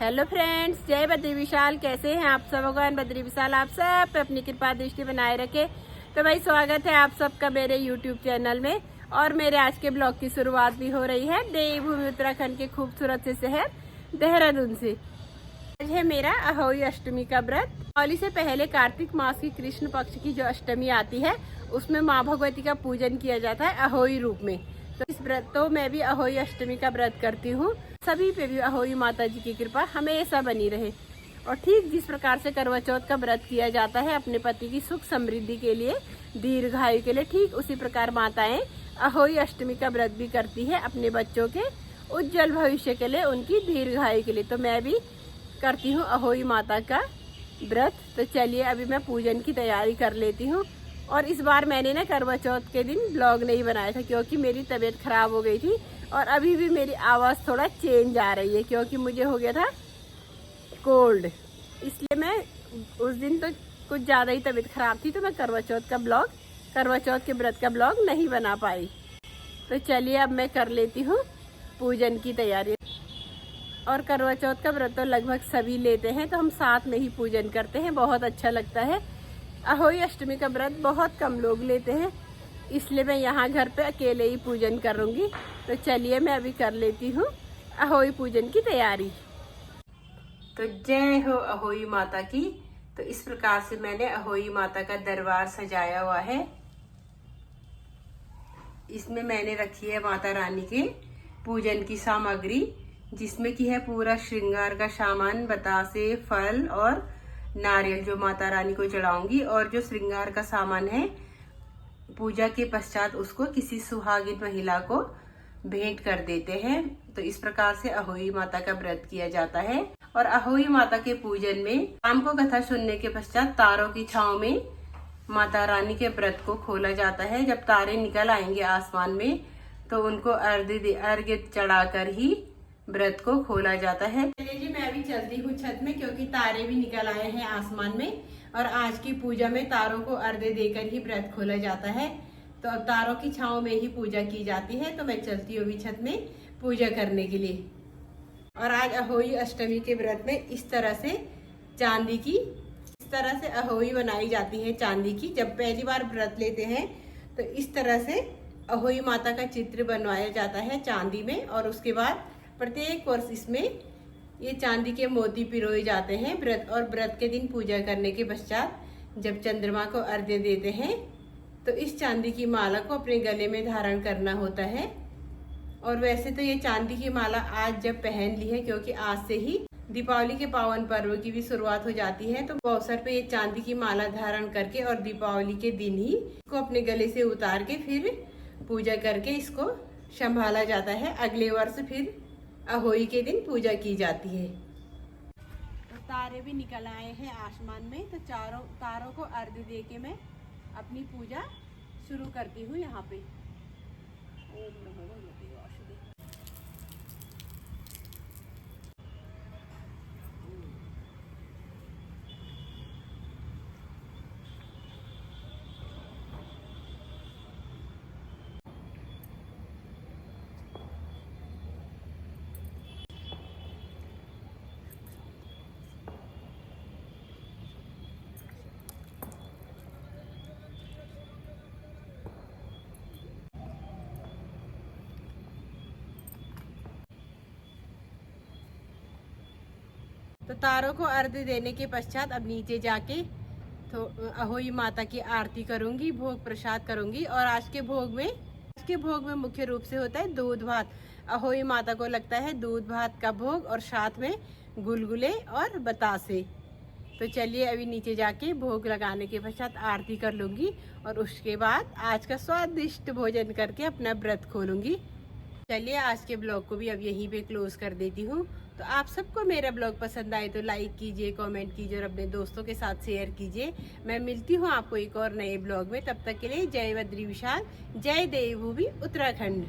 Hello friends, जय बद्री विशाल। कैसे हैं आप सब? भगवान बद्री विशाल आप सब पे अपनी कृपा दृष्टि बनाए रखे। तो भाई स्वागत है आप सबका मेरे यूट्यूब चैनल में। और मेरे आज के ब्लॉग की शुरुआत भी हो रही है देवभूमि उत्तराखंड के खूबसूरत से शहर देहरादून से। आज है मेरा अहोई अष्टमी का व्रत। दीपावली से पहले कार्तिक मास की कृष्ण पक्ष की जो अष्टमी आती है उसमें माँ भगवती का पूजन किया जाता है अहोई रूप में। तो इस व्रत तो मैं भी अहोई अष्टमी का व्रत करती हूँ। सभी पे भी अहोई माता जी की कृपा हमेशा बनी रहे। और ठीक जिस प्रकार से करवा चौथ का व्रत किया जाता है अपने पति की सुख समृद्धि के लिए, दीर्घायु के लिए, ठीक उसी प्रकार माताएं अहोई अष्टमी का व्रत भी करती है अपने बच्चों के उज्जवल भविष्य के लिए, उनकी दीर्घायु के लिए। तो मैं भी करती हूँ अहोई माता का व्रत। तो चलिए अभी मैं पूजन की तैयारी कर लेती हूँ। और इस बार मैंने ना करवा चौथ के दिन ब्लॉग नहीं बनाया था क्योंकि मेरी तबीयत खराब हो गई थी। और अभी भी मेरी आवाज़ थोड़ा चेंज आ रही है क्योंकि मुझे हो गया था कोल्ड, इसलिए मैं उस दिन तो कुछ ज़्यादा ही तबीयत खराब थी। तो मैं करवा चौथ के व्रत का ब्लॉग नहीं बना पाई। तो चलिए अब मैं कर लेती हूँ पूजन की तैयारी। और करवा चौथ का व्रत तो लगभग सभी लेते हैं, तो हम साथ में ही पूजन करते हैं, बहुत अच्छा लगता है। अहोई अष्टमी का व्रत बहुत कम लोग लेते हैं, इसलिए मैं यहाँ घर पे अकेले ही पूजन करूँगी। तो चलिए मैं अभी कर लेती हूँ अहोई पूजन की तैयारी। तो जय हो अहोई माता की। तो इस प्रकार से मैंने अहोई माता का दरबार सजाया हुआ है। इसमें मैंने रखी है माता रानी के पूजन की सामग्री, जिसमें की है पूरा श्रृंगार का सामान, बतासे, फल और नारियल जो माता रानी को चढ़ाऊंगी। और जो श्रृंगार का सामान है पूजा के पश्चात उसको किसी सुहागिन महिला को भेंट कर देते हैं। तो इस प्रकार से अहोई माता का व्रत किया जाता है। और अहोई माता के पूजन में शाम को कथा सुनने के पश्चात तारों की छांव में माता रानी के व्रत को खोला जाता है। जब तारे निकल आएंगे आसमान में तो उनको अर्घ्य चढ़ाकर ही व्रत को खोला जाता है। चलिए जी मैं अभी चलती हूँ छत में क्योंकि तारे भी निकल आए हैं आसमान में। और आज की पूजा में तारों को अर्घ्य देकर ही व्रत खोला जाता है। तो अब तारों की छांव में ही पूजा की जाती है। तो मैं चलती हूँ अभी छत में पूजा करने के लिए। और आज अहोई अष्टमी के व्रत में इस तरह से चांदी की अहोई बनाई जाती है चांदी की। जब पहली बार व्रत लेते हैं तो इस तरह से अहोई माता का चित्र बनवाया जाता है चांदी में। और उसके बाद प्रत्येक वर्ष इसमें ये चांदी के मोती पिरोए जाते हैं। व्रत के दिन पूजा करने के पश्चात जब चंद्रमा को अर्घ्य देते हैं तो इस चांदी की माला को अपने गले में धारण करना होता है। और वैसे तो ये चांदी की माला आज जब पहन ली है क्योंकि आज से ही दीपावली के पावन पर्व की भी शुरुआत हो जाती है। तो अवसर पे ये चांदी की माला धारण करके और दीपावली के दिन ही इसको अपने गले से उतार के फिर पूजा करके इसको संभाला जाता है। अगले वर्ष फिर अहोई के दिन पूजा की जाती है। तो तारे भी निकल आए हैं आसमान में। तो तारों को अर्घ्य दे के मैं अपनी पूजा शुरू करती हूँ यहाँ पे। ओम नमो भगवते वासुदेवाय। तो तारों को अर्घ्य देने के पश्चात अब नीचे जाके तो अहोई माता की आरती करूंगी, भोग प्रसाद करूंगी। और आज के भोग में मुख्य रूप से होता है दूध भात। अहोई माता को लगता है दूध भात का भोग और साथ में गुलगुले और बतासे। तो चलिए अभी नीचे जाके भोग लगाने के पश्चात आरती कर लूंगी और उसके बाद आज का स्वादिष्ट भोजन करके अपना व्रत खोलूंगी। चलिए आज के ब्लॉग को भी अब यहीं पे क्लोज कर देती हूँ। तो आप सबको मेरा ब्लॉग पसंद आए तो लाइक कीजिए, कमेंट कीजिए और अपने दोस्तों के साथ शेयर कीजिए। मैं मिलती हूँ आपको एक और नए ब्लॉग में। तब तक के लिए जय बद्री विशाल, जय देवभूमि उत्तराखंड।